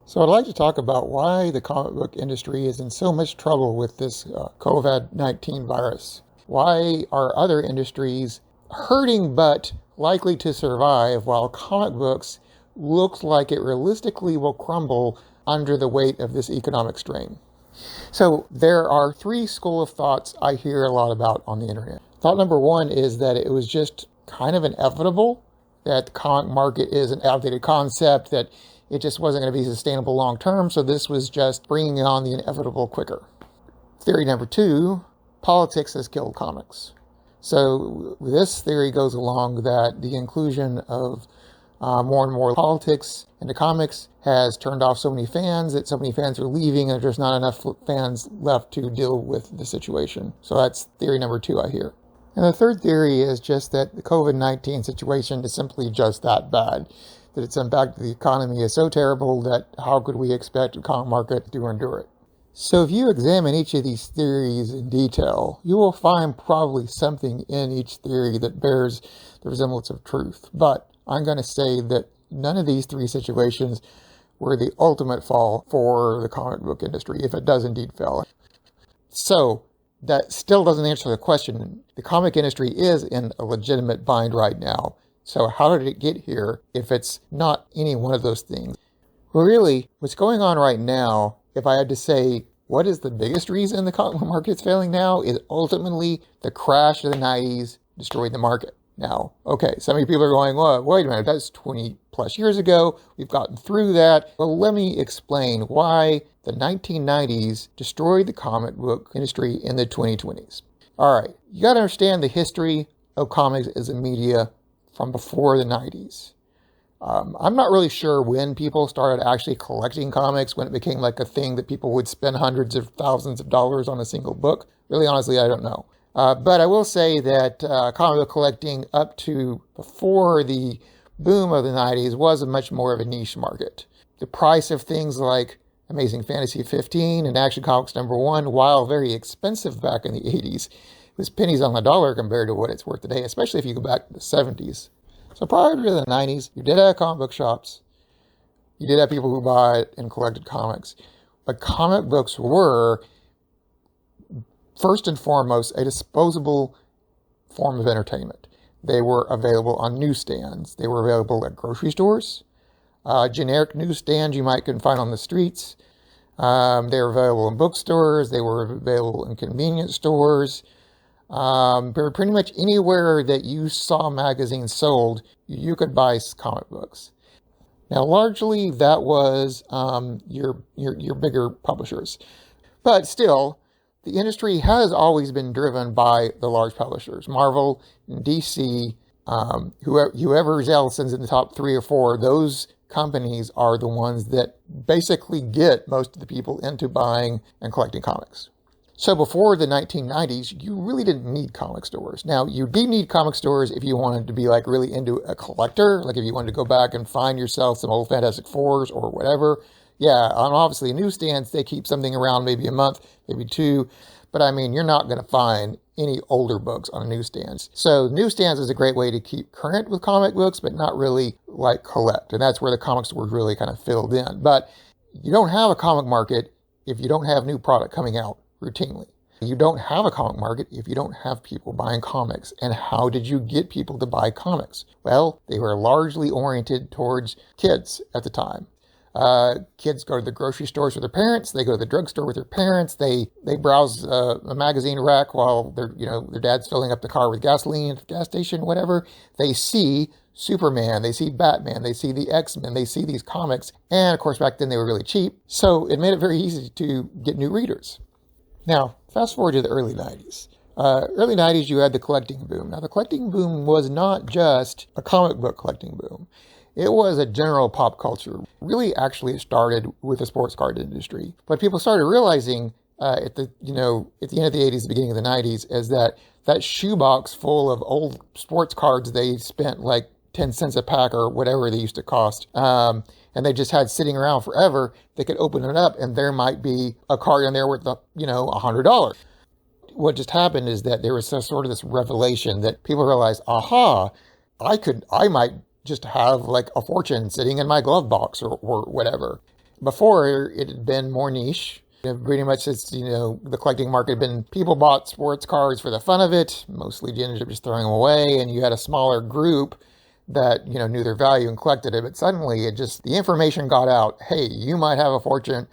So I'd like to talk about why the comic book industry is in so much trouble with this COVID-19 virus. Why are other industries hurting but likely to survive while comic books looks like it realistically will crumble under the weight of this economic strain? So there are three school of thoughts I hear a lot about on the internet. Thought number one is that it was just kind of inevitable that the comic market is an outdated concept, that it just wasn't going to be sustainable long term, so this was just bringing on the inevitable quicker. Theory number two, politics has killed comics. So this theory goes along that the inclusion of more and more politics into comics has turned off so many fans that so many fans are leaving and there's not enough fans left to deal with the situation. So that's theory number two I hear. And the third theory is just that the COVID-19 situation is simply just that bad, that its impact on the economy is so terrible that how could we expect the comic market to endure it? So if you examine each of these theories in detail, you will find probably something in each theory that bears the resemblance of truth. But I'm going to say that none of these three situations were the ultimate fall for the comic book industry, if it does indeed fail. So that still doesn't answer the question. The comic industry is in a legitimate bind right now. So how did it get here if it's not any one of those things? Well, really, what's going on right now, if I had to say what is the biggest reason the comic market's failing now, is ultimately the crash of the 90s destroyed the market. Now, okay, some of you people are going, well, wait a minute, that's 20 plus years ago. We've gotten through that. Well, let me explain why the 1990s destroyed the comic book industry in the 2020s. All right, you got to understand the history of comics as a media from before the 90s. I'm not really sure when people started actually collecting comics, when it became like a thing that people would spend hundreds of thousands of dollars on a single book. Really, honestly, I don't know. But I will say that comic book collecting up to before the boom of the 90s was a much more of a niche market. The price of things like Amazing Fantasy 15 and Action Comics #1, while very expensive back in the 80s, was pennies on the dollar compared to what it's worth today, especially if you go back to the 70s. So prior to the 90s, you did have comic book shops. You did have people who bought and collected comics. But comic books were, first and foremost, a disposable form of entertainment. They were available on newsstands. They were available at grocery stores, generic newsstands you might can find on the streets. They were available in bookstores. They were available in convenience stores. Pretty much anywhere that you saw magazines sold, you could buy comic books. Now, largely that was your bigger publishers, but still, the industry has always been driven by the large publishers, Marvel, DC, whoever else is in the top 3 or 4. Those companies are the ones that basically get most of the people into buying and collecting comics. So before the 1990s, you really didn't need comic stores. Now, you did need comic stores if you wanted to be like really into a collector, like if you wanted to go back and find yourself some old Fantastic Fours or whatever. Yeah, and obviously newsstands, they keep something around maybe a month, maybe 2. But I mean, you're not going to find any older books on newsstands. So newsstands is a great way to keep current with comic books, but not really like collect. And that's where the comic stores really kind of filled in. But you don't have a comic market if you don't have new product coming out routinely. You don't have a comic market if you don't have people buying comics. And how did you get people to buy comics? Well, they were largely oriented towards kids at the time. Kids go to the grocery stores with their parents. They go to the drugstore with their parents. They browse a magazine rack while their dad's filling up the car with gasoline at the gas station, whatever. They see Superman, they see Batman, they see the X-Men, they see these comics. And of course, back then they were really cheap. So it made it very easy to get new readers. Now, fast forward to the early 90s. Early 90s, you had the collecting boom. Now, the collecting boom was not just a comic book collecting boom. It was a general pop culture. Really, actually, it started with the sports card industry. But people started realizing at the end of the 80s, beginning of the 90s, is that shoebox full of old sports cards they spent like 10 cents a pack or whatever they used to cost. And they just had sitting around forever. They could open it up and there might be a card in there worth, $100. What just happened is that there was sort of this revelation that people realized, aha, I might just have like a fortune sitting in my glove box or whatever. Before, it had been more niche. Pretty much, it's, the collecting market had been, people bought sports cards for the fun of it. Mostly you ended up just throwing them away, and you had a smaller group that, knew their value and collected it. But suddenly the information got out. Hey, you might have a fortune,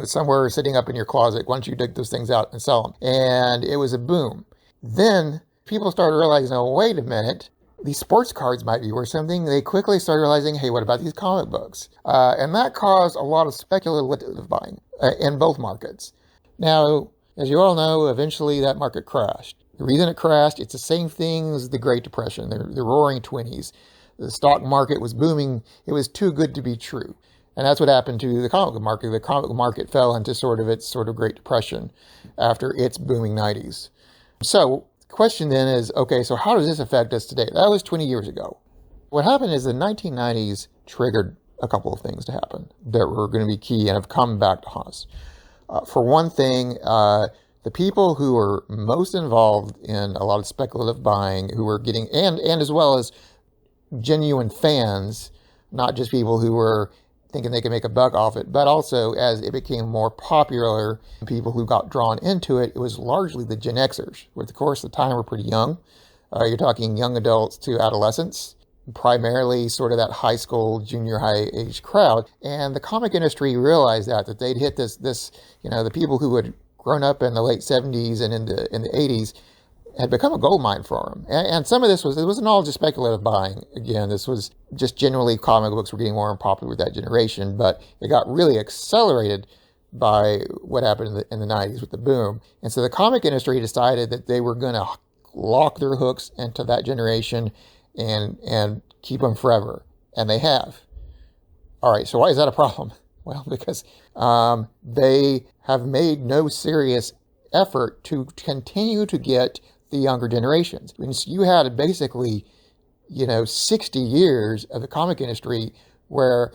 somewhere sitting up in your closet. Why don't you dig those things out and sell them? And it was a boom. Then people started realizing, oh, wait a minute, these sports cards might be worth something. They quickly started realizing, hey, what about these comic books? And that caused a lot of speculative buying in both markets. Now, as you all know, eventually that market crashed. The reason it crashed, it's the same thing as the Great Depression, the roaring 20s. The stock market was booming. It was too good to be true. And that's what happened to the comic book market. The comic book market fell into its Great Depression after its booming 90s. So the question then is, okay, so how does this affect us today? That was 20 years ago. What happened is the 1990s triggered a couple of things to happen that were going to be key and have come back to haunt us. For one thing, the people who were most involved in a lot of speculative buying, who were getting, and as well as genuine fans, not just people who were thinking they could make a buck off it, but also as it became more popular, people who got drawn into it, it was largely the Gen Xers, which of course at the time were pretty young. You're talking young adults to adolescents, primarily sort of that high school, junior high age crowd. And the comic industry realized that they'd hit this, the people who had grown up in the late 70s and in the 80s had become a gold mine for them. And some of this it wasn't all just speculative buying. Again, this was just generally comic books were getting more popular with that generation, but it got really accelerated by what happened in the 90s with the boom. And so the comic industry decided that they were going to lock their hooks into that generation and keep them forever. And they have. All right, so why is that a problem? Well, because they have made no serious effort to continue to get the younger generations. I mean, you had basically, 60 years of the comic industry where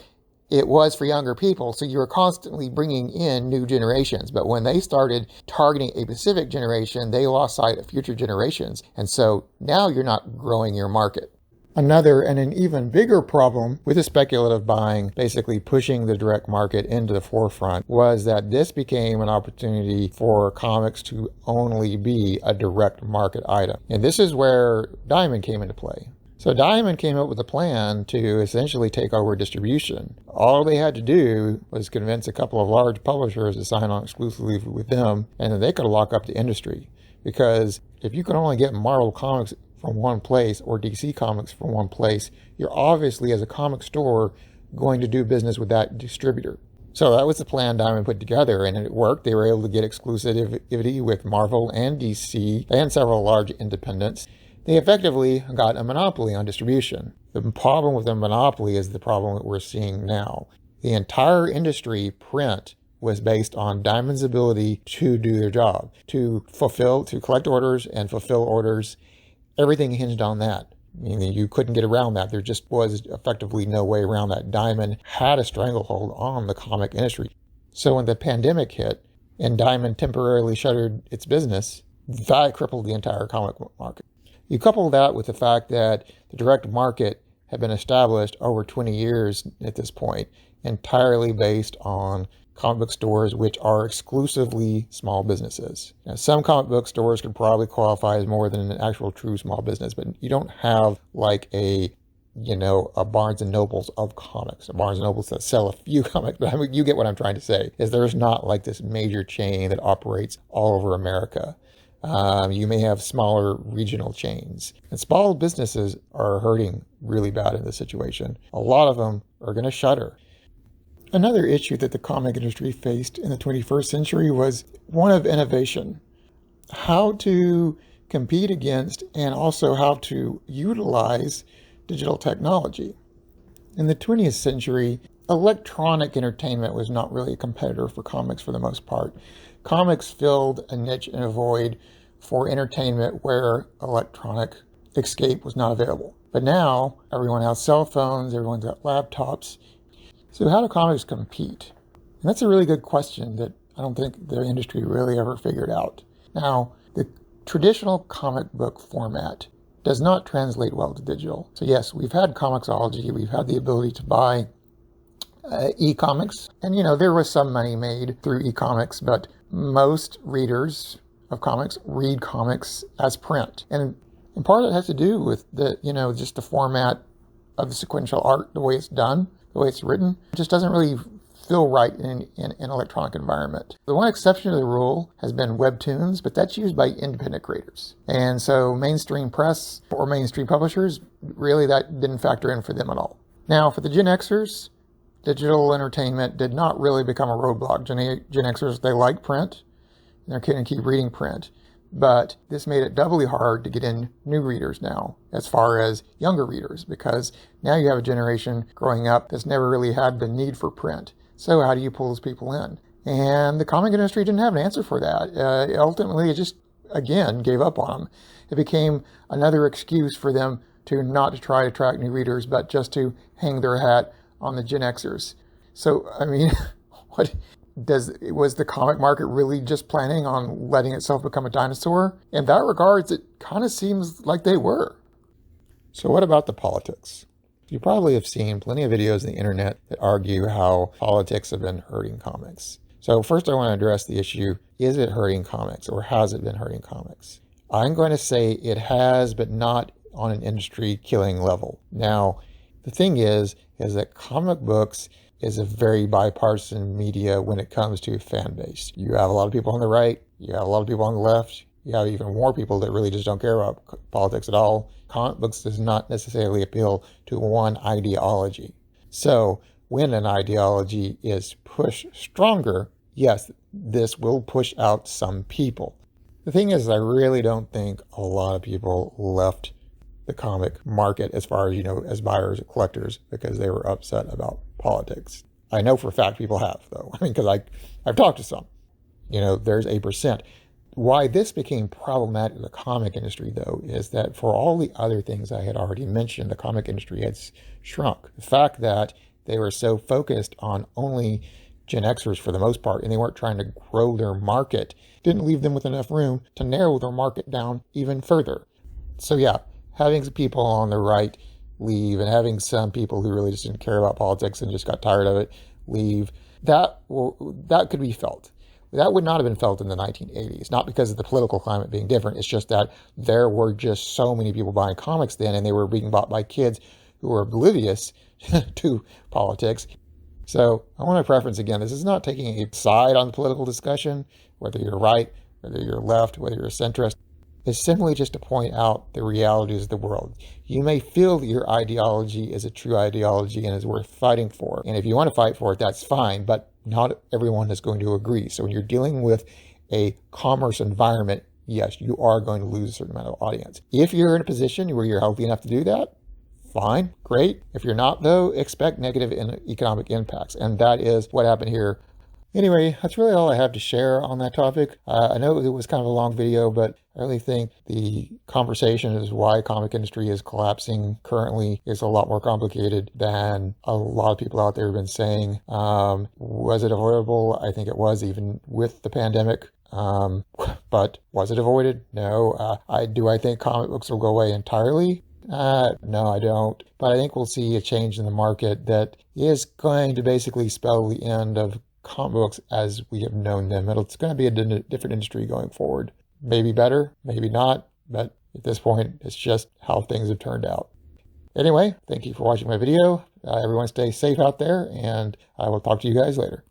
it was for younger people. So you were constantly bringing in new generations. But when they started targeting a specific generation, they lost sight of future generations. And so now you're not growing your market. Another and an even bigger problem with the speculative buying, basically pushing the direct market into the forefront, was that this became an opportunity for comics to only be a direct market item. And this is where Diamond came into play. So Diamond came up with a plan to essentially take over distribution. All they had to do was convince a couple of large publishers to sign on exclusively with them, and then they could lock up the industry. Because if you could only get Marvel Comics from one place or DC Comics from one place, you're obviously, as a comic store, going to do business with that distributor. So that was the plan Diamond put together, and it worked. They were able to get exclusivity with Marvel and DC and several large independents. They effectively got a monopoly on distribution. The problem with the monopoly is the problem that we're seeing now. The entire industry, print, was based on Diamond's ability to do their job, to collect orders and fulfill orders. Everything hinged on that. Meaning you couldn't get around that. There just was effectively no way around that. Diamond had a stranglehold on the comic industry. So when the pandemic hit and Diamond temporarily shuttered its business, that crippled the entire comic book market. You couple that with the fact that the direct market had been established over 20 years at this point, entirely based on comic book stores, which are exclusively small businesses. Now, some comic book stores could probably qualify as more than an actual true small business, but you don't have like a Barnes and Nobles of comics, a Barnes and Nobles that sell a few comics. But I mean, you get what I'm trying to say, is there's not like this major chain that operates all over America. You may have smaller regional chains. And small businesses are hurting really bad in this situation. A lot of them are going to shutter. Another issue that the comic industry faced in the 21st century was one of innovation. How to compete against and also how to utilize digital technology. In the 20th century, electronic entertainment was not really a competitor for comics for the most part. Comics filled a niche and a void for entertainment where electronic escape was not available. But now everyone has cell phones, everyone's got laptops. So how do comics compete? And that's a really good question that I don't think the industry really ever figured out. Now, the traditional comic book format does not translate well to digital. So yes, we've had Comixology, we've had the ability to buy e-comics. And, there was some money made through e-comics, but most readers of comics read comics as print. And part of it has to do with just the format of the sequential art, the way it's done, the way it's written. It just doesn't really feel right in an electronic environment. The one exception to the rule has been webtoons, but that's used by independent creators. And so mainstream press or mainstream publishers, really that didn't factor in for them at all. Now for the Gen Xers, digital entertainment did not really become a roadblock. Gen Xers, they like print, and they're going to keep reading print. But this made it doubly hard to get in new readers now, as far as younger readers, because now you have a generation growing up that's never really had the need for print. So how do you pull those people in? And the comic industry didn't have an answer for that. Ultimately, it just, again, gave up on them. It became another excuse for them to not to try to attract new readers, but just to hang their hat on the Gen Xers. So, I mean, was the comic market really just planning on letting itself become a dinosaur? In that regards, it kind of seems like they were. So what about the politics? You probably have seen plenty of videos on the internet that argue how politics have been hurting comics. So first I want to address the issue, is it hurting comics or has it been hurting comics? I'm going to say it has, but not on an industry killing level. Now, the thing is that comic books is a very bipartisan media when it comes to fan base. You have a lot of people on the right, you have a lot of people on the left, you have even more people that really just don't care about politics at all. Comic books does not necessarily appeal to one ideology. So when an ideology is pushed stronger, yes, this will push out some people. The thing is, I really don't think a lot of people left the comic market as far as, as buyers or collectors because they were upset about politics. I know for a fact people have, though. I mean, because I've talked to some. There's a percent. Why this became problematic in the comic industry, though, is that for all the other things I had already mentioned, the comic industry has shrunk. The fact that they were so focused on only Gen Xers for the most part, and they weren't trying to grow their market, didn't leave them with enough room to narrow their market down even further. So yeah, having some people on the right leave and having some people who really just didn't care about politics and just got tired of it leave, that could be felt. That would not have been felt in the 1980s, not because of the political climate being different. It's just that there were just so many people buying comics then, and they were being bought by kids who were oblivious to politics. So I want to preference again, this is not taking a side on the political discussion, whether you're right, whether you're left, whether you're a centrist. It's simply just to point out the realities of the world. You may feel that your ideology is a true ideology and is worth fighting for. And if you want to fight for it, that's fine, but not everyone is going to agree. So when you're dealing with a commerce environment, yes, you are going to lose a certain amount of audience. If you're in a position where you're healthy enough to do that, fine, great. If you're not, though, expect negative economic impacts. And that is what happened here. Anyway, that's really all I have to share on that topic. I know it was kind of a long video, but I really think the conversation is why comic industry is collapsing currently is a lot more complicated than a lot of people out there have been saying. Was it avoidable? I think it was, even with the pandemic. But was it avoided? No. Do I think comic books will go away entirely? No, I don't. But I think we'll see a change in the market that is going to basically spell the end of comic books as we have known them. It's going to be a different industry going forward. Maybe better, maybe not, but at this point, it's just how things have turned out. Anyway, thank you for watching my video. Everyone stay safe out there, and I will talk to you guys later.